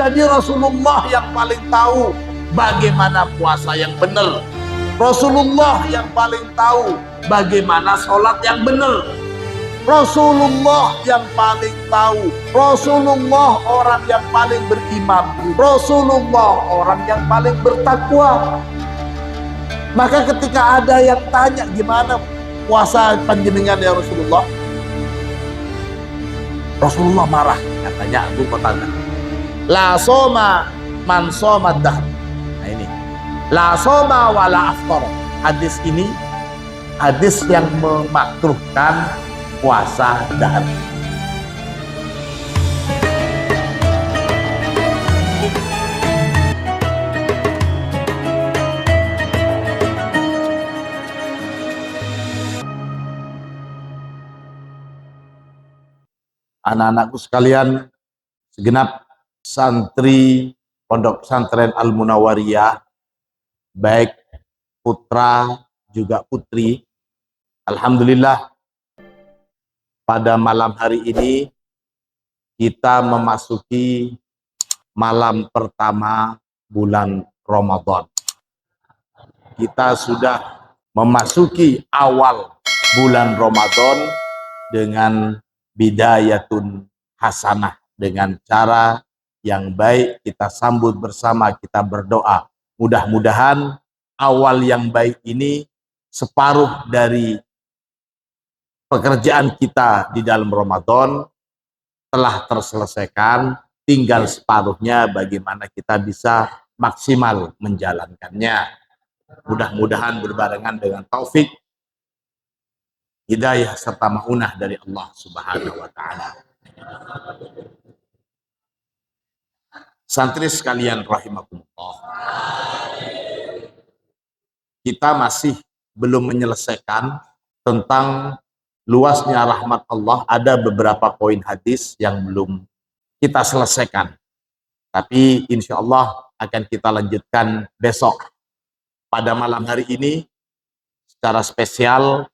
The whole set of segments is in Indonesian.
Jadi Rasulullah yang paling tahu bagaimana puasa yang benar. Rasulullah yang paling tahu bagaimana sholat yang benar. Rasulullah yang paling tahu. Rasulullah orang yang paling beriman. Rasulullah orang yang paling bertakwa. Maka ketika ada yang tanya, gimana puasa panjenengan ya Rasulullah? Rasulullah marah, katanya Abu Qatadah. La soma man somad dahr. Nah ini. La soma wala aftar. Hadis ini hadis yang memakruhkan puasa dahr. Anak-anakku sekalian, segenap santri Pondok Pesantren Al Munawwariyah, baik putra juga putri, alhamdulillah pada malam hari ini kita memasuki malam pertama bulan Ramadan. Kita sudah memasuki awal bulan Ramadan dengan bidayatun hasanah, dengan cara yang baik kita sambut bersama, kita berdoa. Mudah-mudahan awal yang baik ini separuh dari pekerjaan kita di dalam Ramadan telah terselesaikan, tinggal separuhnya bagaimana kita bisa maksimal menjalankannya. Mudah-mudahan berbarengan dengan taufik, hidayah serta maunah dari Allah Subhanahu wa taala. Santri sekalian rahimakumullah. Kita masih belum menyelesaikan tentang luasnya rahmat Allah. Ada beberapa poin hadis yang belum kita selesaikan. Tapi insya Allah akan kita lanjutkan besok. Pada malam hari ini secara spesial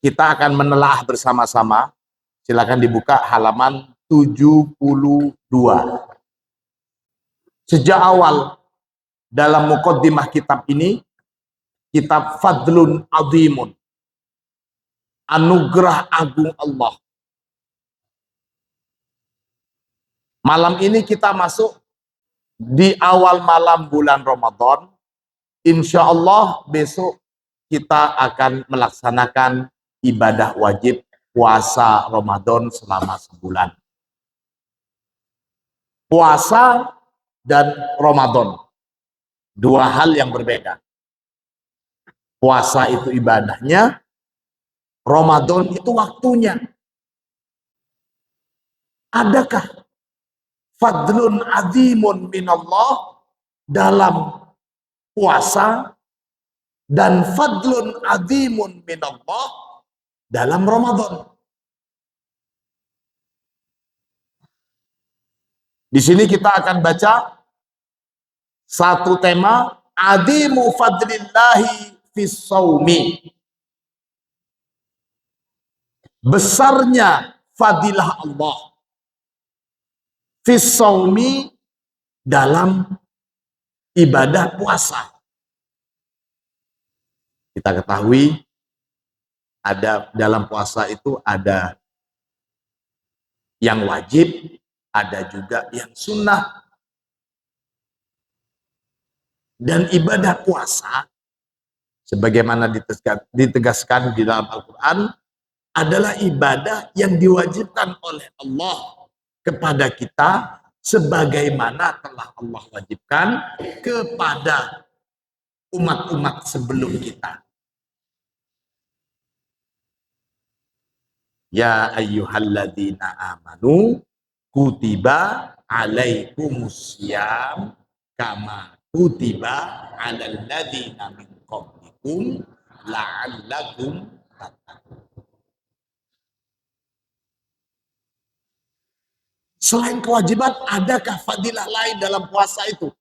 kita akan menelaah bersama-sama. Silakan dibuka halaman 72. Sejak awal dalam muqaddimah kitab ini, kitab Fadlun Azimun, anugerah agung Allah. Malam ini kita masuk di awal malam bulan Ramadan. Insya Allah besok kita akan melaksanakan ibadah wajib puasa Ramadan selama sebulan. Puasa dan Ramadan, dua hal yang berbeda. Puasa itu ibadahnya, Ramadan itu waktunya. Adakah fadlun azimun minallah dalam puasa dan fadlun azimun minallah dalam Ramadan? Di sini kita akan baca satu tema, azimu fadlillahi fis shaumi. Besarnya fadilah Allah fis shaumi dalam ibadah puasa. Kita ketahui ada dalam puasa itu ada yang wajib, ada juga yang sunnah. Dan ibadah puasa sebagaimana ditegaskan di dalam Al-Quran adalah ibadah yang diwajibkan oleh Allah kepada kita sebagaimana telah Allah wajibkan kepada umat-umat sebelum kita. Ya ayyuhalladzina amanu kutiba alaikumussyam kama kutiba alal ladzina min qablikum la'allakum tattaqun. Selain kewajiban, adakah fadilah lain dalam puasa itu?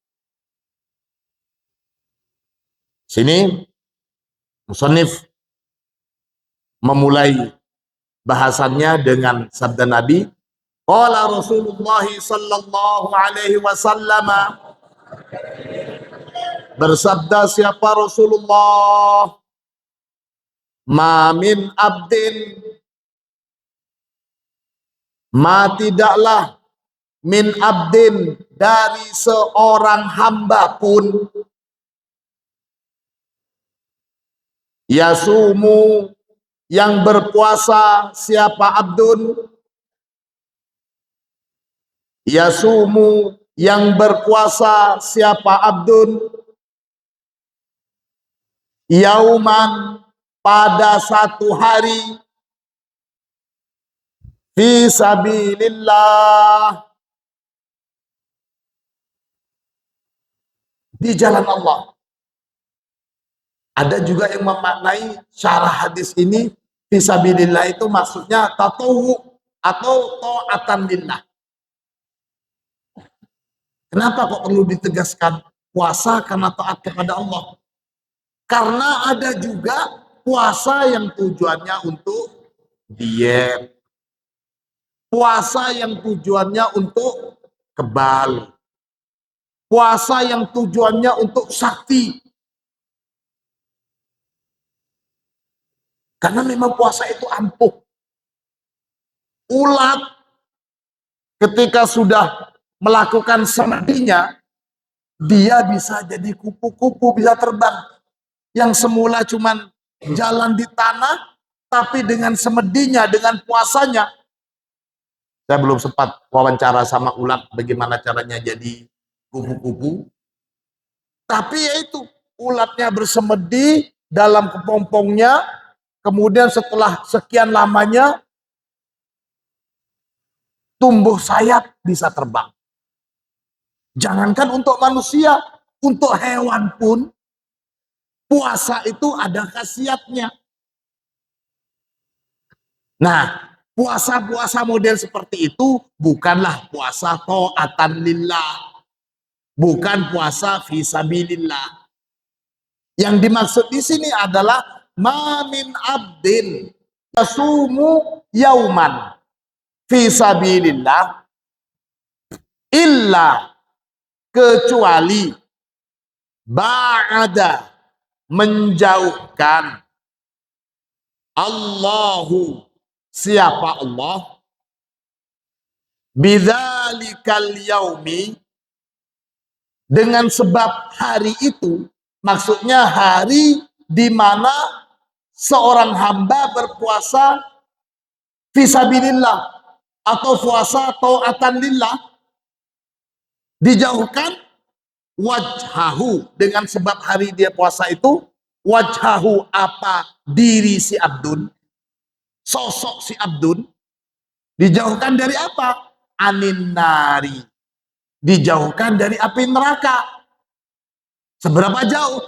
Sini musannif memulai bahasannya dengan sabda Nabi, Qala Rasulullah sallallahu alaihi wasallam, bersabda siapa Rasulullah, ma min abdin, ma tidaklah, min abdin, dari seorang hamba pun, yasumu, yang berpuasa, siapa abdun, yasumu, yang berpuasa, siapa abdun, yauman, pada satu hari, fi sabilillah, di jalan Allah. Ada juga yang memaknai syarah hadis ini, fi sabilillah itu maksudnya tatawu atau ta'atan lillah. Kenapa kok perlu ditegaskan puasa karena taat kepada Allah? Karena ada juga puasa yang tujuannya untuk diet, puasa yang tujuannya untuk kebal, puasa yang tujuannya untuk sakti. Karena memang puasa itu ampuh. Ulat ketika sudah melakukan semedinya, dia bisa jadi kupu-kupu, bisa terbang. Yang semula cuman jalan di tanah, tapi dengan semedinya, dengan puasanya. Saya belum sempat wawancara sama ulat bagaimana caranya jadi kupu-kupu. Tapi yaitu ulatnya bersemedi dalam kepompongnya, kemudian setelah sekian lamanya tumbuh sayap, bisa terbang. Jangankan untuk manusia, untuk hewan pun puasa itu ada khasiatnya. Nah, puasa-puasa model seperti itu bukanlah puasa ta'atan lillah, bukan puasa fisabilillah. Yang dimaksud di sini adalah ma min abdin yasumu yauman fisabilillah illa, kecuali ba'ada, menjauhkan, Allahu, siapa Allah, bidzalikal yaumi, dengan sebab hari itu, maksudnya hari di mana seorang hamba berpuasa fisabilillah atau puasa ta'atan lillah, dijauhkan wajhahu, dengan sebab hari dia puasa itu, wajhahu, apa, diri si abdun, sosok si abdun, dijauhkan dari apa? Anin nari, dijauhkan dari api neraka. Seberapa jauh?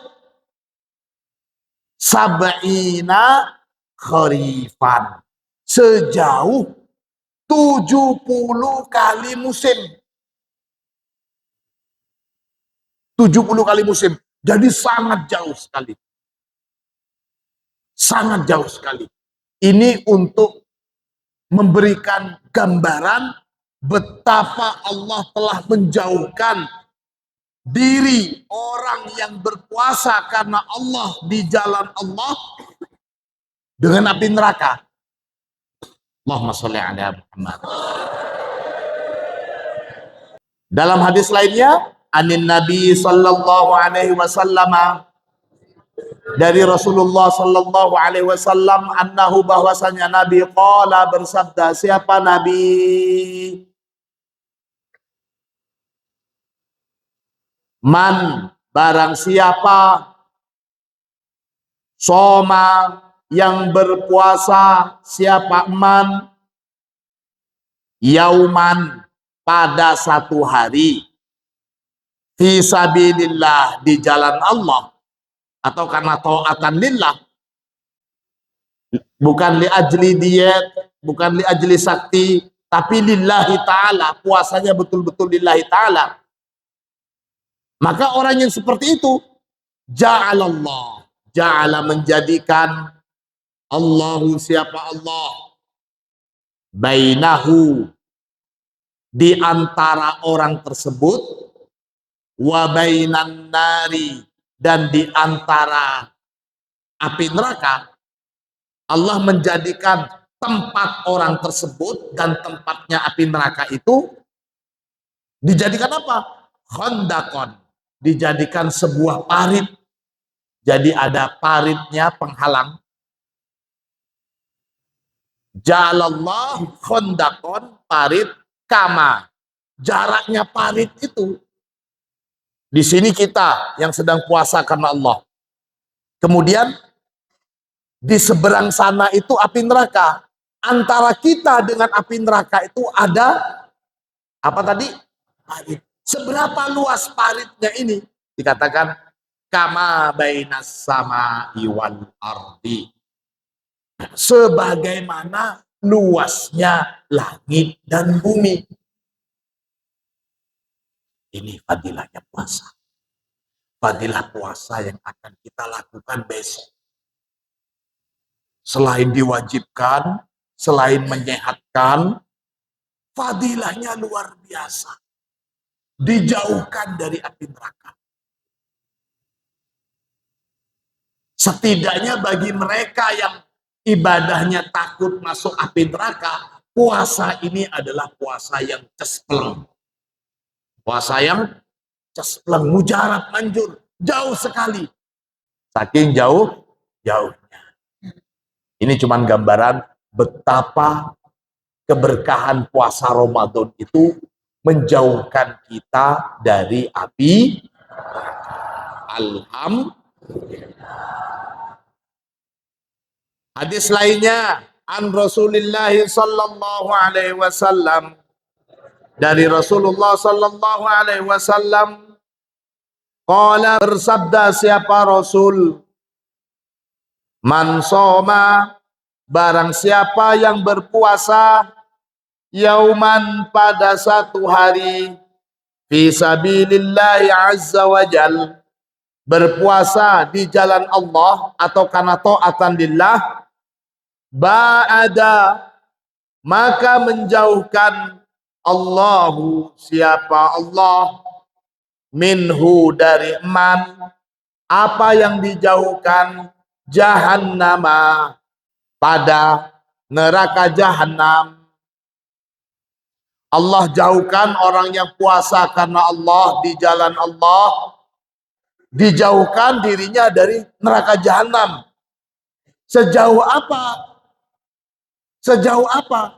Sab'ina kharifan, sejauh 70 kali musim. 70 kali musim. Jadi sangat jauh sekali. Sangat jauh sekali. Ini untuk memberikan gambaran betapa Allah telah menjauhkan diri orang yang berpuasa karena Allah di jalan Allah dengan api neraka. Allahumma sholli ala Muhammad. Dalam hadis lainnya, anin Nabi sallallahu alaihi wasallam, dari Rasulullah sallallahu alaihi wasallam, annahu, bahwasanya Nabi qala, bersabda, siapa Nabi? Man, barang siapa, soma, yang berpuasa, siapa man, yauman, pada satu hari, fisabilillah, di jalan Allah, atau karena ta'atan lillah, bukan li ajli diet, bukan li ajli sakti, tapi lillahi ta'ala, puasanya betul-betul lillahi ta'ala. Maka orang yang seperti itu, ja'alallah, ja'ala, menjadikan, Allahu, siapa Allah, bainahu, di antara orang tersebut, wa bainan nari, dan di antara api neraka. Allah menjadikan tempat orang tersebut dan tempatnya api neraka itu dijadikan apa? Khandaqon, dijadikan sebuah parit. Jadi ada paritnya penghalang. Jalallah khandaqon, parit, kama. Jaraknya parit itu. Di sini kita yang sedang puasa karena Allah. Kemudian di seberang sana itu api neraka. Antara kita dengan api neraka itu ada apa tadi? Parit. Seberapa luas paritnya ini? Dikatakan kama bainas sama iwan ardi. Sebagaimana luasnya langit dan bumi. Ini fadilahnya puasa. Fadilah puasa yang akan kita lakukan besok. Selain diwajibkan, selain menyehatkan, fadilahnya luar biasa. Dijauhkan dari api neraka. Setidaknya bagi mereka yang ibadahnya takut masuk api neraka, puasa ini adalah puasa yang cespleng. Puasa yang cespleng, mujarab, manjur, jauh sekali. Saking jauhnya. Ini cuma gambaran betapa keberkahan puasa Ramadan itu menjauhkan kita dari api. Alhamdulillah. Hadis lainnya an Rasulullah sallallahu alaihi wasallam, dari Rasulullah sallallahu alaihi wasallam, qala, bersabda siapa Rasul, man soma, barang siapa yang berpuasa, yauman, pada satu hari, fi sabilillahi azza wa jal, berpuasa di jalan Allah atau karena taatan lillah, ba'ada, maka menjauhkan Allahu, siapa Allah, minhu, dari man, apa yang dijauhkan, jahannama, pada neraka jahanam. Allah jauhkan orang yang puasa karena Allah di jalan Allah, dijauhkan dirinya dari neraka jahanam. Sejauh apa? Sejauh apa?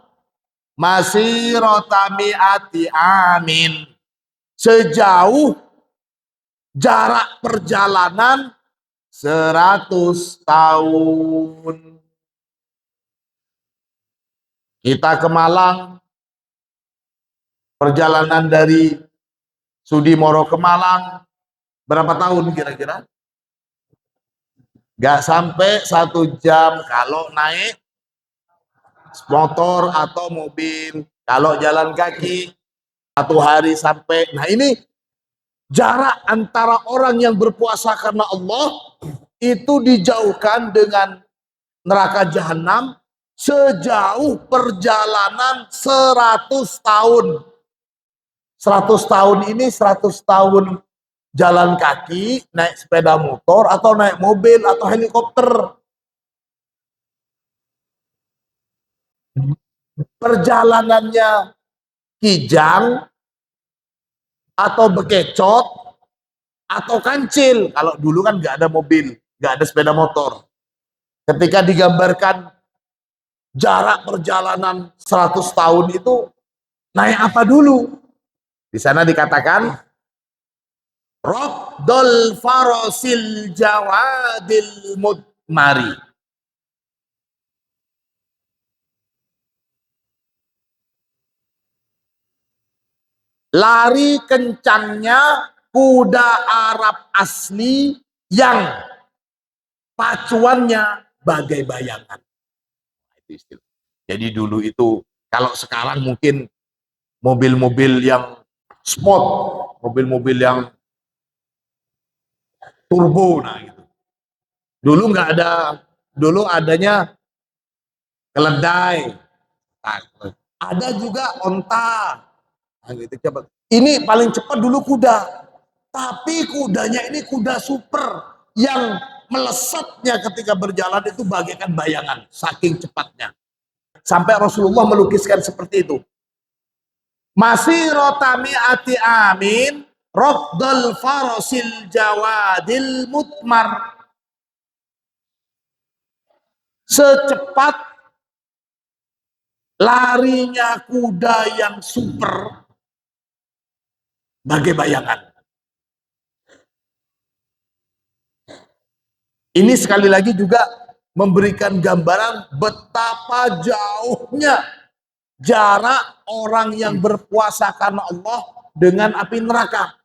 Masirata mi'ati amin, sejauh jarak perjalanan 100 tahun. Kita ke Malang, perjalanan dari Sudimoro ke Malang, berapa tahun kira-kira? Gak sampai 1 jam kalau naik motor atau mobil. Kalau jalan kaki 1 hari sampai. Nah ini jarak antara orang yang berpuasa karena Allah itu dijauhkan dengan neraka jahanam sejauh perjalanan 100 tahun. 100 tahun ini 100 tahun jalan kaki, naik sepeda motor, atau naik mobil, atau helikopter. Perjalanannya kijang, atau bekecot, atau kancil. Kalau dulu kan nggak ada mobil, nggak ada sepeda motor. Ketika digambarkan jarak perjalanan 100 tahun itu, naik apa dulu? Di sana dikatakan Rabdul farosil jawadil mudmari, lari kencangnya kuda Arab asli yang pacuannya bagai bayangan. Jadi dulu itu, kalau sekarang mungkin mobil-mobil yang sport, mobil-mobil yang turbo, nah gitu. Dulu nggak ada, dulu adanya keledai, ada juga onta, Ini paling cepat dulu kuda, tapi kudanya ini kuda super yang melesatnya ketika berjalan itu bagaikan bayangan, saking cepatnya. Sampai Rasulullah melukiskan seperti itu. Masih rotami ati amin, rokdal farosil jawadil mutmar. Secepat larinya kuda yang super bagai bayangan. Ini sekali lagi juga memberikan gambaran betapa jauhnya jarak orang yang berpuasa karena Allah dengan api neraka.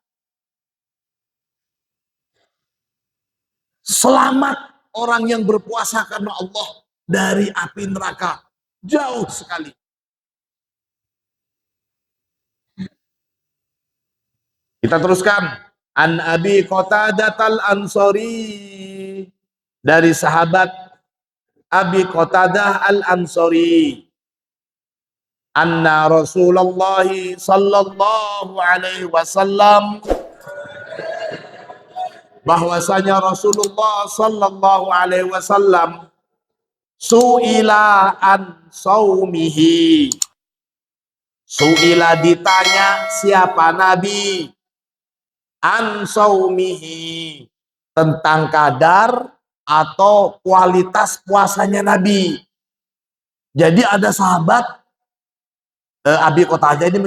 Selamat orang yang berpuasa karena Allah dari api neraka. Jauh sekali. Kita teruskan. An Abi Qatadah al-Ansari, dari sahabat Abi Qatadah al-Ansari, anna Rasulullah sallallahu alaihi wasallam, bahwasanya Rasulullah sallallahu alaihi wasallam su'ila an saumihi. Su'ila ditanya siapa Nabi an saumihi, tentang kadar atau kualitas puasanya Nabi. Jadi ada sahabat Abi Qatadah ini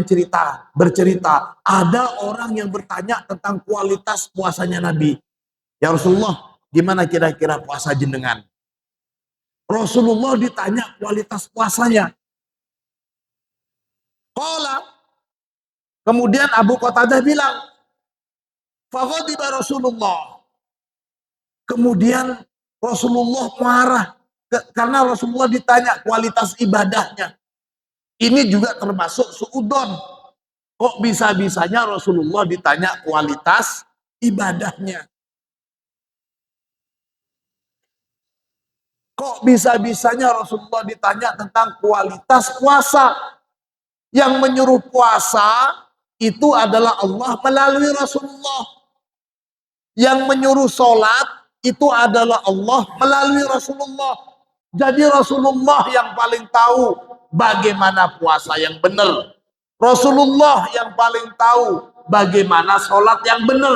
bercerita, ada orang yang bertanya tentang kualitas puasanya Nabi. Ya Rasulullah, gimana kira-kira puasa jenengan? Rasulullah ditanya kualitas puasanya. Qala, kemudian Abu Qatadah bilang, faghadiba Rasulullah. Kemudian Rasulullah marah karena Rasulullah ditanya kualitas ibadahnya. Ini juga termasuk suudon. Kok bisa-bisanya Rasulullah ditanya kualitas ibadahnya? Kok bisa-bisanya Rasulullah ditanya tentang kualitas puasa? Yang menyuruh puasa itu adalah Allah melalui Rasulullah. Yang menyuruh sholat itu adalah Allah melalui Rasulullah. Jadi Rasulullah yang paling tahu bagaimana puasa yang benar. Rasulullah yang paling tahu bagaimana sholat yang benar.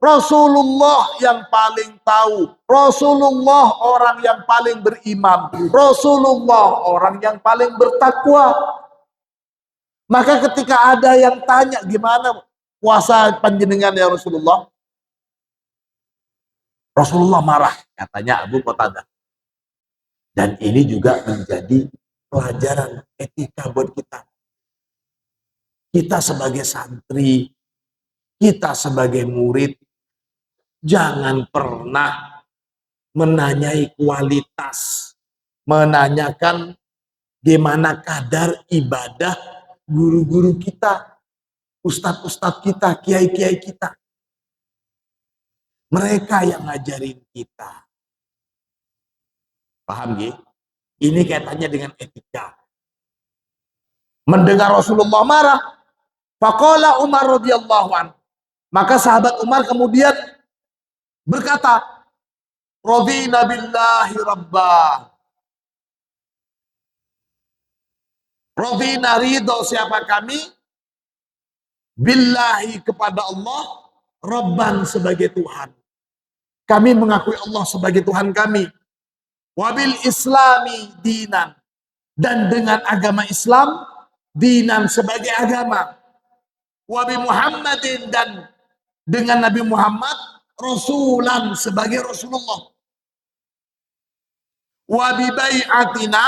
Rasulullah yang paling tahu. Rasulullah orang yang paling beriman. Rasulullah orang yang paling bertakwa. Maka ketika ada yang tanya gimana puasa panjenengan ya Rasulullah, Rasulullah marah, katanya Abu Qatadah. Dan ini juga menjadi pelajaran etika buat kita. Kita sebagai santri, kita sebagai murid, jangan pernah menanyai kualitas, menanyakan gimana kadar ibadah guru-guru kita, ustadz-ustadz kita, kiai-kiai kita. Mereka yang ngajarin kita. Paham ya? Ini kaitannya dengan etika. Mendengar Rasulullah marah, faqala Umar radhiyallahu anhu. Maka sahabat Umar kemudian berkata, radhina billahi rabba. Radhina, ridho siapa kami? Billahi, kepada Allah, rabban, sebagai Tuhan. Kami mengakui Allah sebagai Tuhan kami. Wabil islami dinan, dan dengan agama Islam, dinan sebagai agama. Wabi Muhammadin, dan dengan Nabi Muhammad, rasulan sebagai Rasulullah. Wabi bai'atina,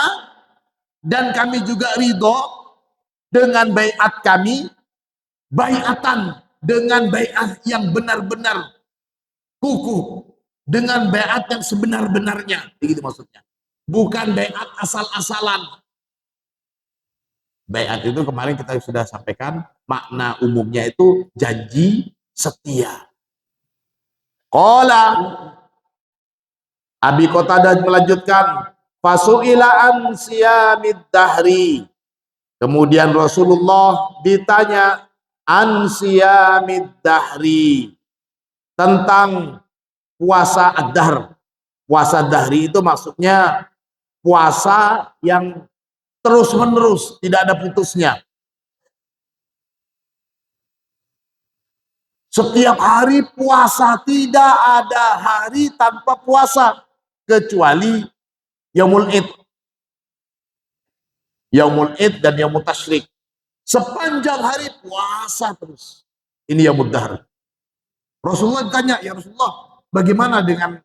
dan kami juga ridho dengan bai'at kami, bai'atan, dengan bai'at yang benar-benar kukuh, dengan bai'at yang sebenar-benarnya, begitu maksudnya. Bukan bai'at asal-asalan. Bai'at itu kemarin kita sudah sampaikan, makna umumnya itu janji setia. Qala, Abi Qatadah melanjutkan, fasu'ila an siyamid dahri. Kemudian Rasulullah ditanya an siyamid dahri, tentang puasa ad-dahr. Puasa dahri itu maksudnya puasa yang terus menerus, tidak ada putusnya. Setiap hari puasa, tidak ada hari tanpa puasa kecuali Yaumul Id. Yaumul Id dan Yaumul Tasyrik. Sepanjang hari puasa terus. Ini Yaumul Dahr. Rasulullah ditanya, ya Rasulullah, bagaimana dengan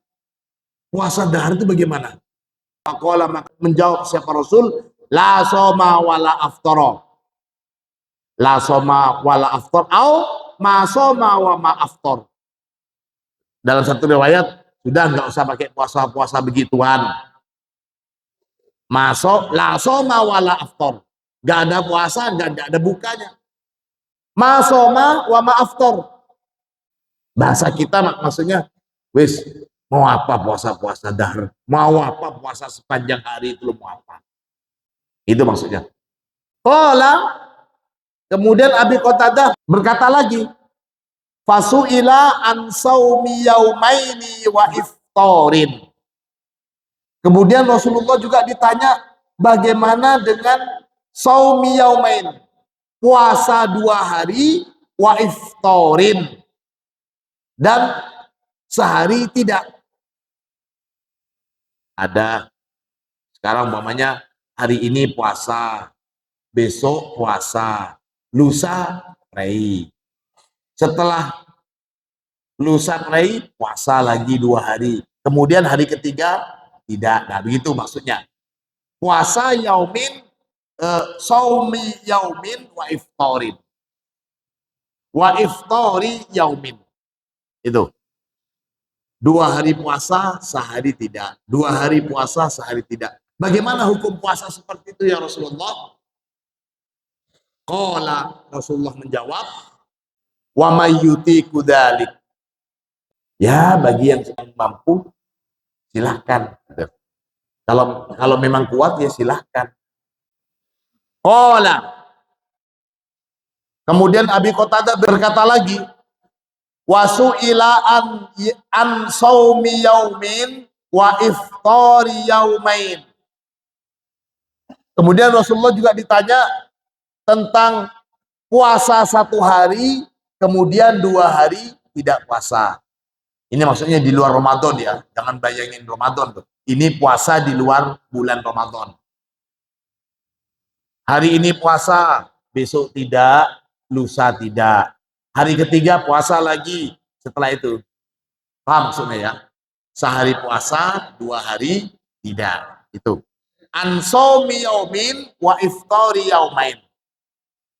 puasa dahr itu bagaimana? Faqala, menjawab siapa Rasul, la soma wala aftara. La soma wala aftar, au ma soma wa ma aftar. Dalam satu riwayat, sudah nggak usah pakai puasa-puasa begituan. Masuk la soma wala aftar. Nggak ada puasa, nggak ada bukanya. Ma soma wa ma aftar. Bahasa kita maksudnya, wis mau apa puasa-puasa dahr? Mau apa puasa sepanjang hari itu, mau apa? Itu maksudnya. Qala, kemudian Abi Qatadah berkata lagi, fasu'ila an saumi yaumaini wa iftarin. Kemudian Rasulullah juga ditanya bagaimana dengan saumi yaumain, puasa 2 hari, wa iftarin, dan sehari tidak. Ada sekarang umpamanya hari ini puasa, besok puasa, lusa rei. Setelah lusa rei puasa lagi 2 hari. Kemudian hari ketiga tidak. Nah, begitu maksudnya. Puasa yaumin, saumi yaumin wa iftarin. Wa iftari yaumin. Itu. 2 hari puasa, sehari tidak. 2 hari puasa, sehari tidak. Bagaimana hukum puasa seperti itu ya Rasulullah? Qala, Rasulullah menjawab, wa mayyutiku dzalik. Ya, bagi yang mampu silahkan. Kalau memang kuat ya silahkan. Qala. Kemudian Abi Qatadah berkata lagi, wasu'ila an saumi yaumin wa iftari yaumain. Kemudian Rasulullah juga ditanya tentang puasa 1 hari, kemudian 2 hari tidak puasa. Ini maksudnya di luar Ramadan ya, jangan bayangin Ramadan tuh. Ini puasa di luar bulan Ramadan. Hari ini puasa, besok tidak, lusa tidak. Hari ketiga puasa lagi setelah itu. Paham maksudnya ya? Sehari puasa, 2 hari tidak. Itu. An shaumi yaumin wa iftari yaumain.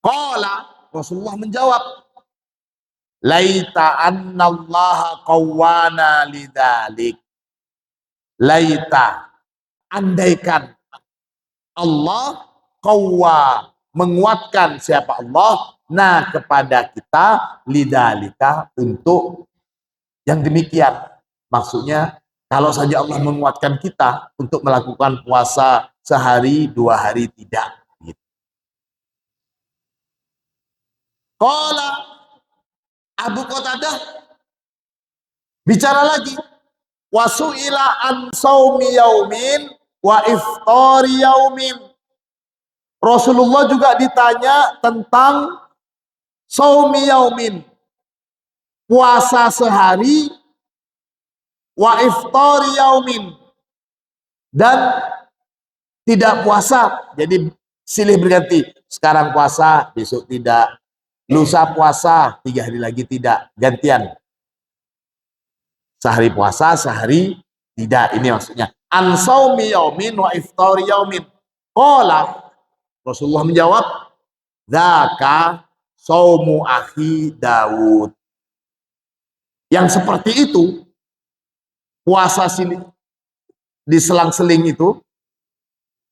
Qala, Rasulullah menjawab, laita annallaha qawwana lidzalik. Laita, andaikan Allah qawwa, menguatkan siapa Allah, nah kepada kita lidzalika, untuk yang demikian. Maksudnya kalau saja Allah menguatkan kita untuk melakukan puasa sehari 2 hari tidak. Gitu. Qala Abu Qatadah bicara lagi, wasu'ila an saumi yaumin wa iftari yaumin. Rasulullah juga ditanya tentang saumi yaumin, puasa sehari, wa iftari yaumin, dan tidak puasa. Jadi silih berganti, sekarang puasa, besok tidak. Lusa puasa, 3 hari lagi tidak. Gantian. Sehari puasa, sehari tidak. Ini maksudnya. An saumi yaumin wa iftari yaumin. Qala, Rasulullah menjawab, dzaka saumu akhi Daud. Yang seperti itu, puasa di selang-seling itu,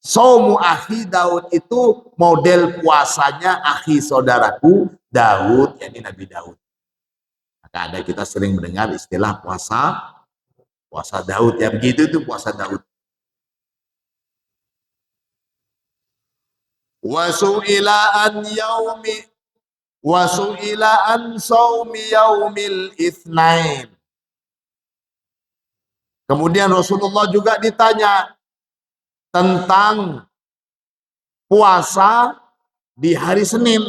saumu akhi Daud itu model puasanya akhi saudaraku Daud, yakni Nabi Daud. Maka ada, kita sering mendengar istilah puasa Daud, ya begitu itu puasa Daud. Wasu'ila an yaumi wasu'ila an saumi yaumil itsnain. Kemudian Rasulullah juga ditanya tentang puasa di hari Senin.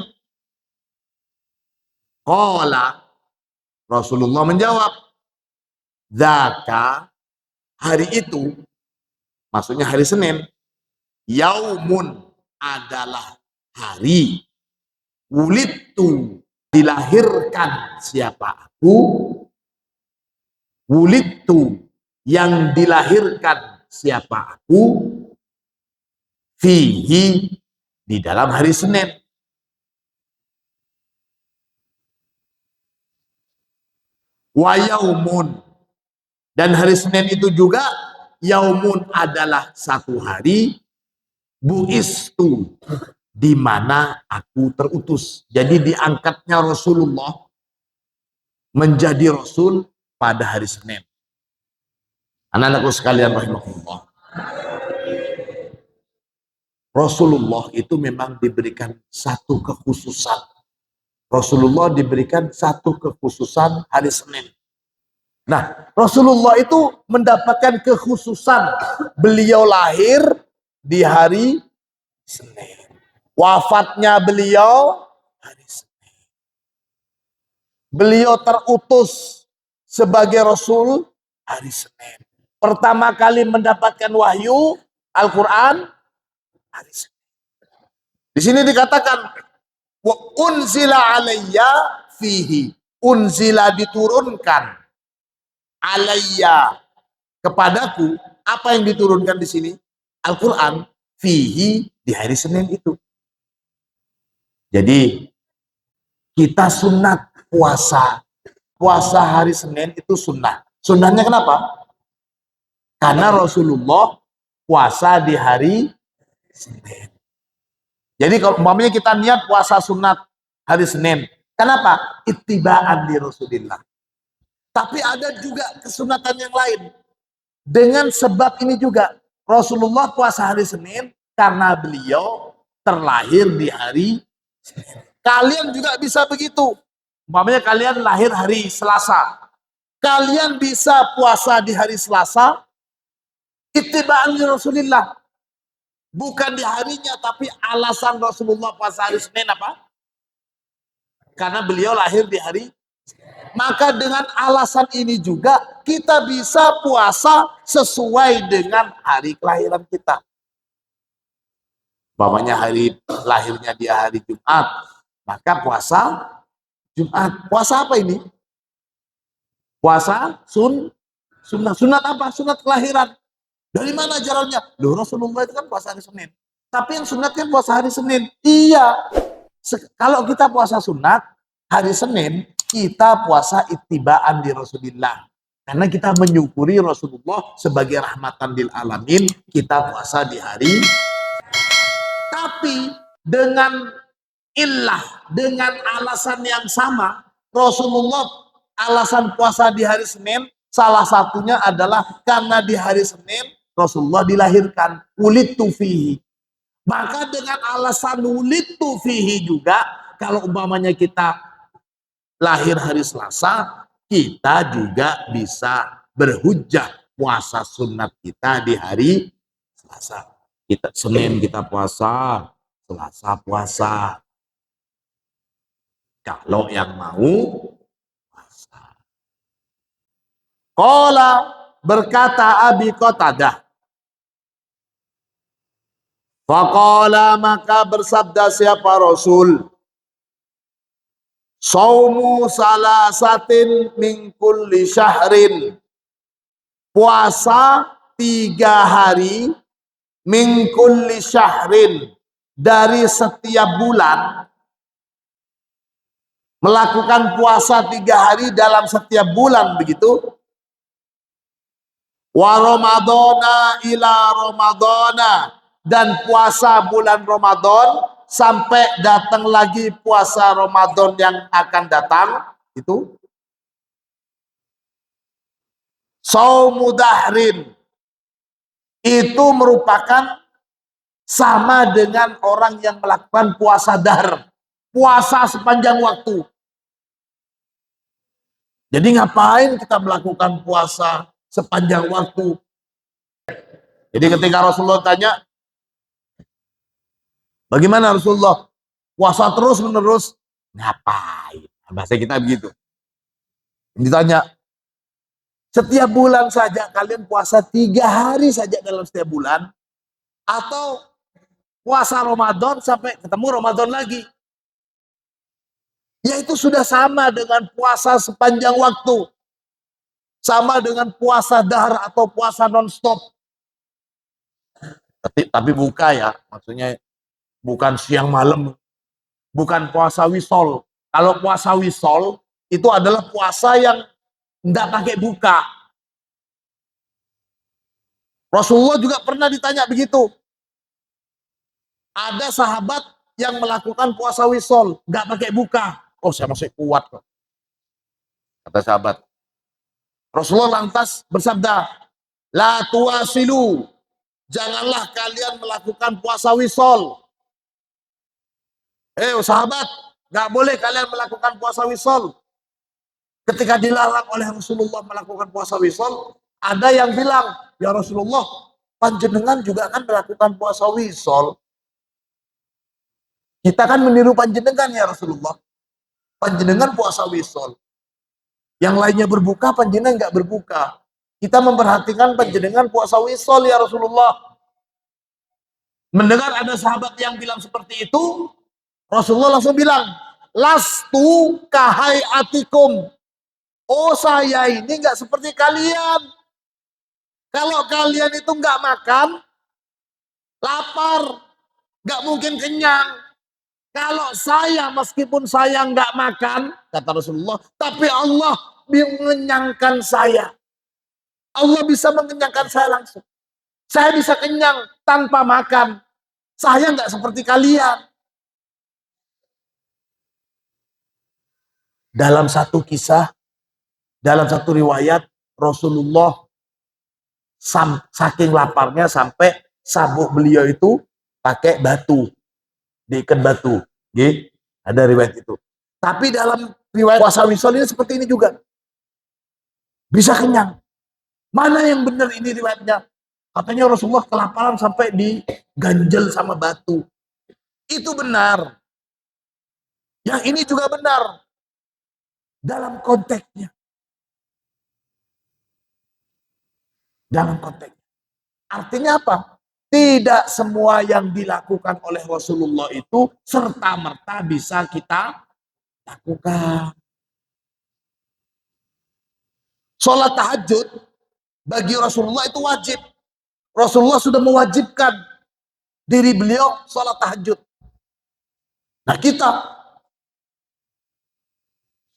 Qala, Rasulullah menjawab, "Dzaka, hari itu, maksudnya hari Senin, yaumun adalah hari, wulidtu, dilahirkan siapa aku, wulidtu, yang dilahirkan siapa aku, fihi, di dalam hari Senin. Wa yaumun, dan hari Senin itu juga yaumun adalah satu hari, buistu, di mana aku terutus. Jadi diangkatnya Rasulullah menjadi Rasul pada hari Senin. Anak-anakku sekalian rahimahullah, Rasulullah itu memang diberikan satu kekhususan. Rasulullah diberikan satu kekhususan hari Senin. Nah, Rasulullah itu mendapatkan kekhususan. Beliau lahir di hari Senin. Wafatnya beliau hari Senin. Beliau terutus sebagai Rasul hari Senin. Pertama kali mendapatkan wahyu Al-Quran hari Senin. Di sini dikatakan wa unzila alayya fihi. Unzila, diturunkan, alayya, kepadaku. Apa yang diturunkan di sini? Al-Quran, fihi, di hari Senin itu. Jadi kita sunat puasa. Puasa hari Senin itu sunnah. Sunnahnya kenapa? Karena Rasulullah puasa di hari Senin. Jadi kalau umpamanya kita niat puasa sunat hari Senin, kenapa? Ittiba'an di Rasulullah. Tapi ada juga kesunatan yang lain. Dengan sebab ini juga Rasulullah puasa hari Senin karena beliau terlahir di hari Senin. Kalian juga bisa begitu. Umpamanya kalian lahir hari Selasa, kalian bisa puasa di hari Selasa, ittiba'an li Rasulillah. Bukan di harinya, tapi alasan Rasulullah puasa hari Senin apa? Karena beliau lahir di hari. Maka dengan alasan ini juga kita bisa puasa sesuai dengan hari kelahiran kita. Umpamanya hari lahirnya dia hari Jumat, maka puasa Jumat. Puasa apa ini? Puasa sunat. Sunat apa? Sunat kelahiran. Dari mana jalannya? Loh, Rasulullah itu kan puasa hari Senin. Tapi yang sunat kan puasa hari Senin. Iya. Kalau kita puasa sunat hari Senin, kita puasa ittiba'an di Rasulullah. Karena kita menyukuri Rasulullah sebagai rahmatan lil alamin, kita puasa di hari. Tapi dengan illah, dengan alasan yang sama, Rasulullah alasan puasa di hari Senin, salah satunya adalah karena di hari Senin Rasulullah dilahirkan, wulidtu fihi. Maka dengan alasan wulidtu fihi juga, kalau umpamanya kita lahir hari Selasa, kita juga bisa berhujjah puasa sunat kita di hari Selasa. Kita Senin kita puasa, Selasa puasa. Kalau yang mau puasa. Qala, berkata Abi Qatadah, faqala, maka bersabda siapa Rasul, saumu salasatin min kulli syahrin, puasa 3 hari, min kulli syahrin, dari setiap bulan. Melakukan puasa 3 hari dalam setiap bulan, begitu. Wa ramadhana ila ramadhana, dan puasa bulan Ramadan sampai datang lagi puasa Ramadan yang akan datang, itu saumu dahrin, itu merupakan sama dengan orang yang melakukan puasa dahr, puasa sepanjang waktu. Jadi ngapain kita melakukan puasa sepanjang waktu? Jadi ketika Rasulullah tanya, bagaimana Rasulullah? Puasa terus menerus? Ngapain? Bahasa kita begitu. Ditanya, setiap bulan saja kalian puasa 3 hari saja dalam setiap bulan, atau puasa Ramadan sampai ketemu Ramadan lagi. Ya itu sudah sama dengan puasa sepanjang waktu. Sama dengan puasa dahr atau puasa non-stop. Tapi buka ya, maksudnya bukan siang malam. Bukan puasa wisol. Kalau puasa wisol, itu adalah puasa yang tidak pakai buka. Rasulullah juga pernah ditanya begitu. Ada sahabat yang melakukan puasa wisol, nggak pakai buka. Oh, saya masih kuat kok, kata sahabat. Rasulullah lantas bersabda, la tuwasilu, janganlah kalian melakukan puasa wisol. Sahabat, nggak boleh kalian melakukan puasa wisol. Ketika dilarang oleh Rasulullah melakukan puasa wisol, ada yang bilang, ya Rasulullah, panjenengan juga akan melakukan puasa wisol. Kita kan meniru panjenengan ya Rasulullah. Panjenengan puasa wisol. Yang lainnya berbuka, panjenengan nggak berbuka. Kita memperhatikan panjenengan puasa wisol ya Rasulullah. Mendengar ada sahabat yang bilang seperti itu, Rasulullah langsung bilang, lastu kahai atikum. Oh, saya ini nggak seperti kalian. Kalau kalian itu nggak makan, lapar, nggak mungkin kenyang. Kalau saya, meskipun saya nggak makan, kata Rasulullah, tapi Allah mengenyangkan saya. Allah bisa mengenyangkan saya langsung. Saya bisa kenyang tanpa makan. Saya nggak seperti kalian. Dalam satu kisah, dalam satu riwayat, Rasulullah saking laparnya sampai sabuk beliau itu pakai batu, diikat batu. Gitu. Ada riwayat itu. Tapi dalam riwayat puasa wisol ini seperti ini juga. Bisa kenyang. Mana yang benar ini riwayatnya? Katanya Rasulullah kelaparan sampai diganjel sama batu. Itu benar. Yang ini juga benar. Dalam konteksnya. Dalam konteksnya. Artinya apa? Tidak semua yang dilakukan oleh Rasulullah itu serta-merta bisa kita lakukan. Sholat tahajud bagi Rasulullah itu wajib. Rasulullah sudah mewajibkan diri beliau sholat tahajud. Nah kita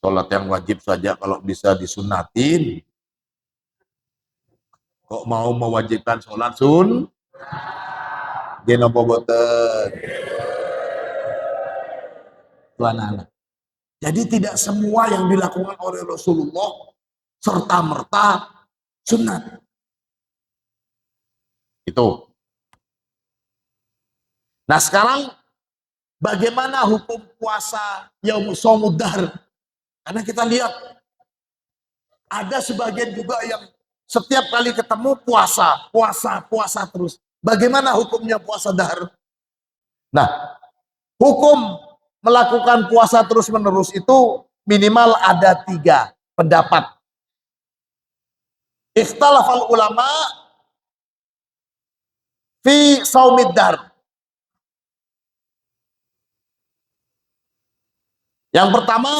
sholat yang wajib saja kalau bisa disunatin, kok mau mewajibkan sholat sun? Genopo boten. Jadi tidak semua yang dilakukan oleh Rasulullah serta-merta sunat. Itu. Nah sekarang bagaimana hukum puasa Yaumus Shaumud Dahr? Karena kita lihat ada sebagian juga yang setiap kali ketemu puasa terus. Bagaimana hukumnya puasa dahr? Nah, hukum melakukan puasa terus-menerus itu minimal ada 3 pendapat. Ikhtalafal ulama fi shaumid dahr. Yang pertama,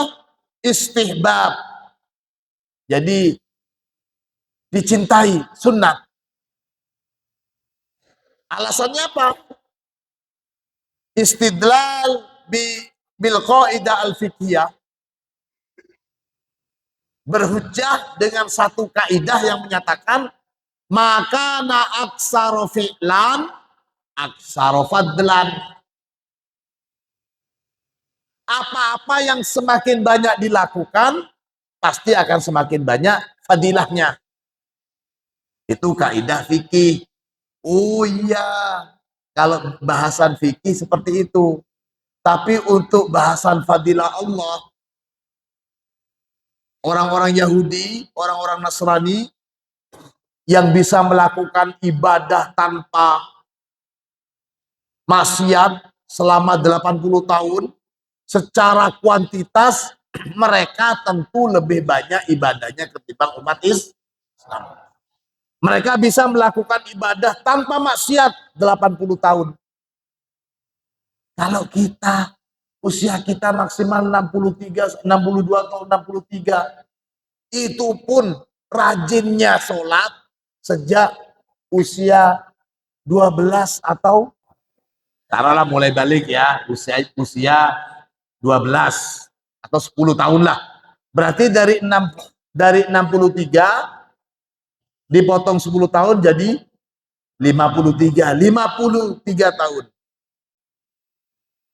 istihbab. Jadi dicintai, sunnah. Alasannya apa? Istidlal bil qaidah al-fiqhiyah. Berhujjah dengan satu kaidah yang menyatakan maka na aksaro fi'lan aksaro fadlan. Apa-apa yang semakin banyak dilakukan pasti akan semakin banyak fadilahnya. Itu kaidah fikih. Oh iya, Kalau bahasan fikih seperti itu. Tapi untuk bahasan fadilah Allah, orang-orang Yahudi, orang-orang Nasrani yang bisa melakukan ibadah tanpa maksiat selama 80 tahun, secara kuantitas mereka tentu lebih banyak ibadahnya ketimbang umat Islam. Mereka bisa melakukan ibadah tanpa maksiat 80 tahun. Kalau kita, usia kita maksimal 63, 62 atau 63, itu pun rajinnya sholat sejak usia 12 atau taruhlah mulai balik ya, usia 12 atau 10 tahun lah. Berarti dari 63 dipotong 10 tahun jadi 53 tahun.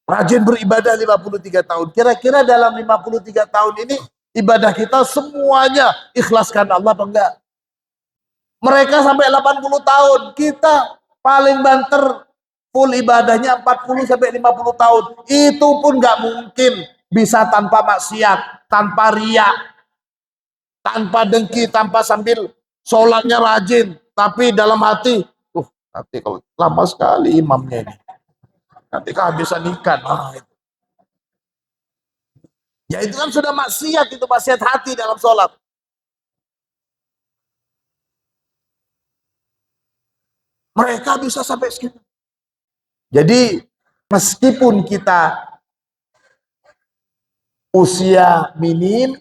Rajin beribadah 53 tahun. Kira-kira dalam 53 tahun ini ibadah kita semuanya ikhlaskan Allah apa enggak? Mereka sampai 80 tahun, kita paling banter full ibadahnya 40 sampai 50 tahun. Itu pun nggak mungkin bisa tanpa maksiat, tanpa riak, tanpa dengki, tanpa sambil sholatnya rajin, tapi dalam hati, nanti kalau lama sekali imamnya ini, nanti kehabisan ikan. Ya itu kan sudah maksiat, itu maksiat hati dalam sholat. Mereka bisa sampai segitu. Jadi meskipun kita usia minim,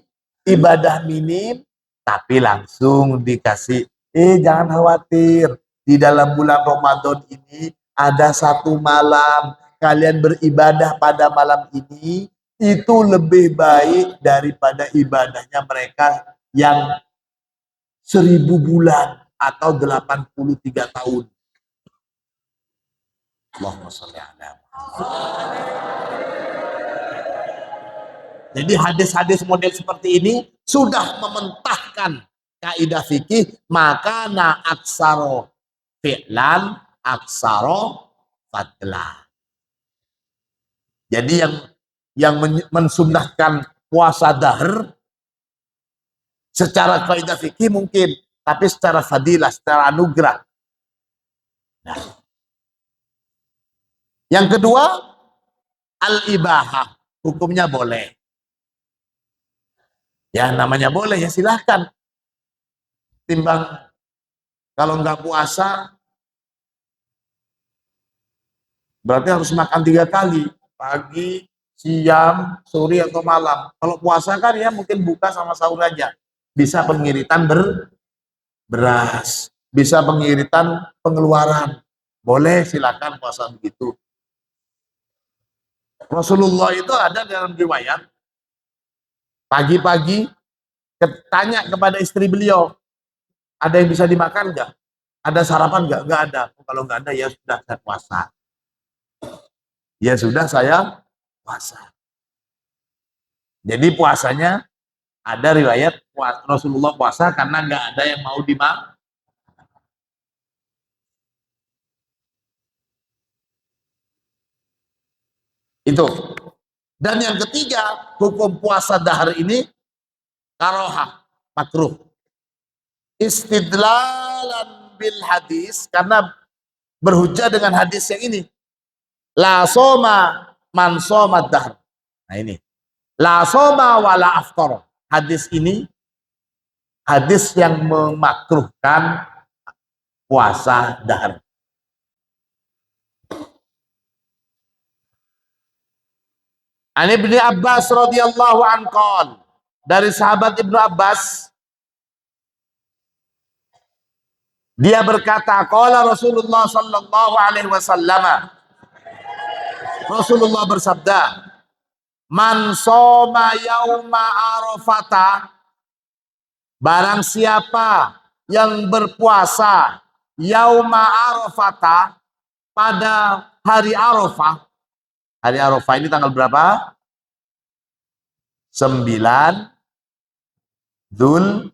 ibadah minim, tapi langsung dikasih, jangan khawatir, di dalam bulan Ramadan ini ada satu malam, kalian beribadah pada malam ini, itu lebih baik daripada ibadahnya mereka yang 1000 bulan atau 83 tahun. Allahumma sholli ala Muhammad. Jadi hadis-hadis model seperti ini sudah mementahkan kaidah fikih, maka na aksaro fi'lan aksaro fadla. Jadi yang mensunnahkan puasa dahr secara kaidah fikih mungkin, tapi secara fadilah, secara anugerah. Nah. Yang kedua, al-ibahah, hukumnya boleh. Ya namanya boleh, ya silahkan. Timbang kalau nggak puasa, berarti harus makan 3 kali. Pagi, siang, sore, atau malam. Kalau puasa kan ya mungkin buka sama sahur aja. Bisa pengiritan beras. Bisa pengiritan pengeluaran. Boleh, silakan puasa begitu. Rasulullah itu ada dalam riwayat, pagi-pagi tanya kepada istri beliau, ada yang bisa dimakan nggak? Ada sarapan nggak? Nggak ada. Kalau nggak ada, ya sudah saya puasa. Ya sudah saya puasa. Jadi puasanya ada riwayat Rasulullah puasa karena nggak ada yang mau dimakan. Itu. Dan yang ketiga, hukum puasa dahar ini karohah, makruh. Istidlalan bil hadis, karena berhujjah dengan hadis yang ini. La soma man soma dahr. Nah ini. La soma wala aftar. Hadis ini hadis yang memakruhkan puasa dahar. An Ibnu Abbas radhiyallahu anhu, dari sahabat Ibnu Abbas, dia berkata, qala Rasulullah sallallahu alaihi wasallam, Rasulullah bersabda, man soma yauma arafata, barang siapa yang berpuasa yauma arafata, pada hari Arafah. Hari Arafah ini tanggal berapa? 9 Dzul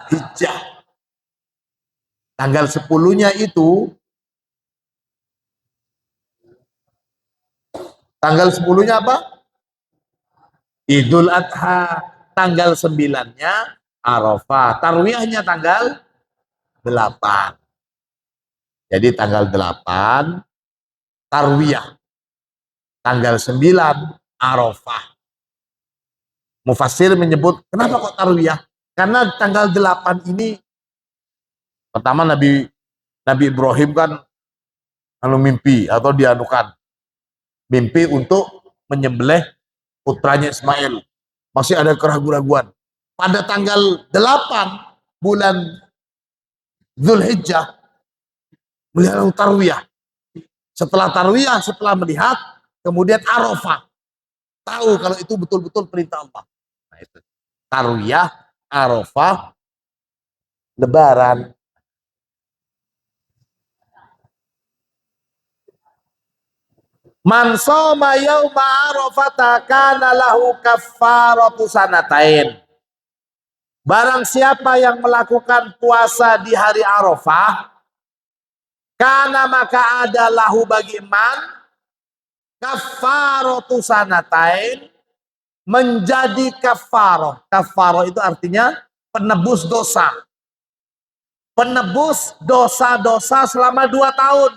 Hijjah. Tanggal 10-nya itu Tanggal 10-nya apa? Idul Adha. Tanggal 9-nya Arafah. Tarwiyahnya tanggal 8. Jadi tanggal 8 Tarwiyah. Tanggal 9 Arafah. Mufassir menyebut, kenapa kok Tarwiyah? Karena tanggal 8 ini pertama Nabi Ibrahim kan mimpi atau dianukan mimpi untuk menyembelih putranya Ismail. Masih ada keraguan-raguan. Pada tanggal 8 bulan Zulhijjah melihat Tarwiyah. Setelah Tarwiyah, setelah melihat, kemudian Arafah. Tahu kalau itu betul-betul perintah Allah. Nah, itu. Tarwiyah, Arafah, Lebaran. Man shoma yauma Arafata kana lahu kaffaratu sanatain. Barang siapa yang melakukan puasa di hari Arafah, kana maka ada lahu bagi man kaffaratu sanatain, menjadi kafaroh. Kafaroh itu artinya penebus dosa. Penebus dosa-dosa selama 2 tahun.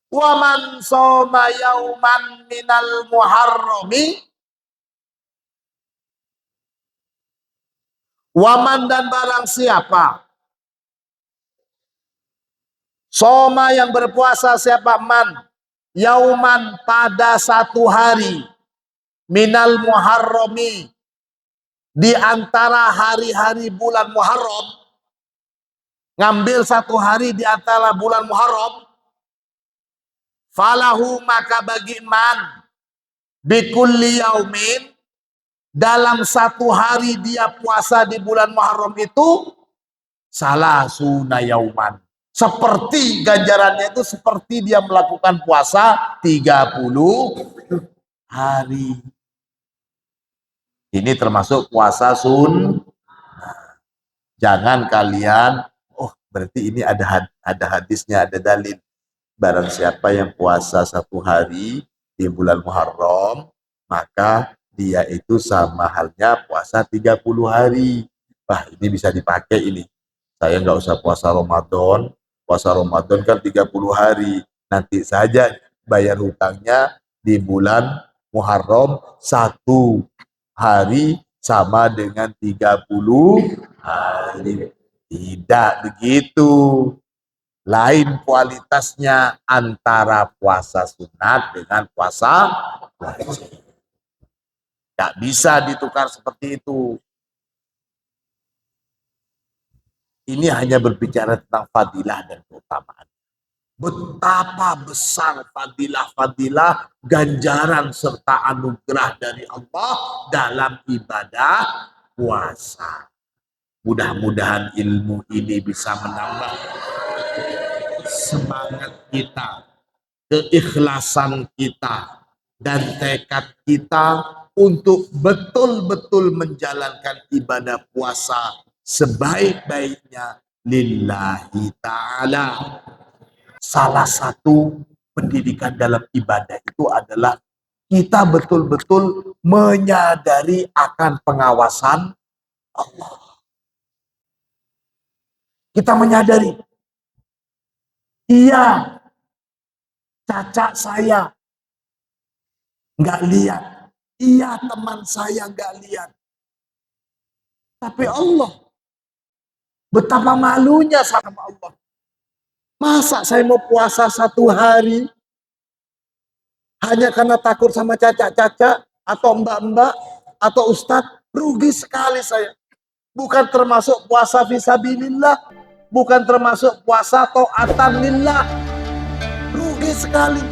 Waman soma yauman minal muharrami. Waman dan barang siapa. Soma yang berpuasa siapa man. Yauman pada 1 hari. Minal muharrami. Di antara hari-hari bulan Muharram. Ngambil 1 hari di antara bulan Muharram. Falahu maka bagi man bikulli yaumin, dalam 1 hari dia puasa di bulan Muharram itu salasuna yauman. Seperti ganjarannya itu seperti dia melakukan puasa 30 hari. Ini termasuk puasa Jangan kalian, oh berarti ini ada hadisnya, ada dalil. Barang siapa yang puasa 1 hari di bulan Muharram, maka dia itu sama halnya puasa 30 hari. Wah, ini bisa dipakai ini. Saya nggak usah puasa Ramadan. Puasa Ramadan kan 30 hari. Nanti saja bayar hutangnya di bulan Muharram 1 hari sama dengan 30 hari. Tidak begitu. Lain kualitasnya antara puasa sunat dengan puasa wajib. Tidak bisa ditukar seperti itu. Ini hanya berbicara tentang fadilah dan keutamaan. Betapa besar fadilah-fadilah, ganjaran serta anugerah dari Allah dalam ibadah puasa. Mudah-mudahan ilmu ini bisa menambah semangat kita, keikhlasan kita, dan tekad kita untuk betul-betul menjalankan ibadah puasa sebaik-baiknya lillahi ta'ala. Salah satu pendidikan dalam ibadah itu adalah kita betul-betul menyadari akan pengawasan Allah. Kita menyadari, iya, cacat saya nggak lihat, iya teman saya nggak lihat, tapi Allah, betapa malunya sama Allah. Masa saya mau puasa 1 hari hanya karena takut sama cacat-cacat atau mbak-mbak atau ustadz? Rugi sekali saya. Bukan termasuk puasa fisabilillah, bukan termasuk puasa ta'atan lillah. Rugi sekali.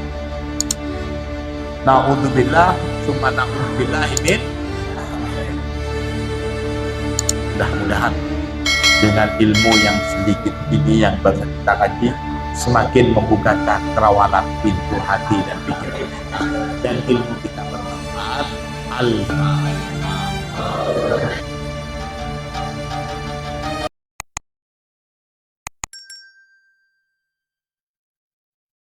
Na'udzubillah, summa na'udzubillah min. Mudah-mudahan dengan ilmu yang sedikit ini yang baru kita kaji, semakin membuka cakrawala pintu hati dan pikiran kita, dan ilmu kita bermanfaat. Al-Fatihah.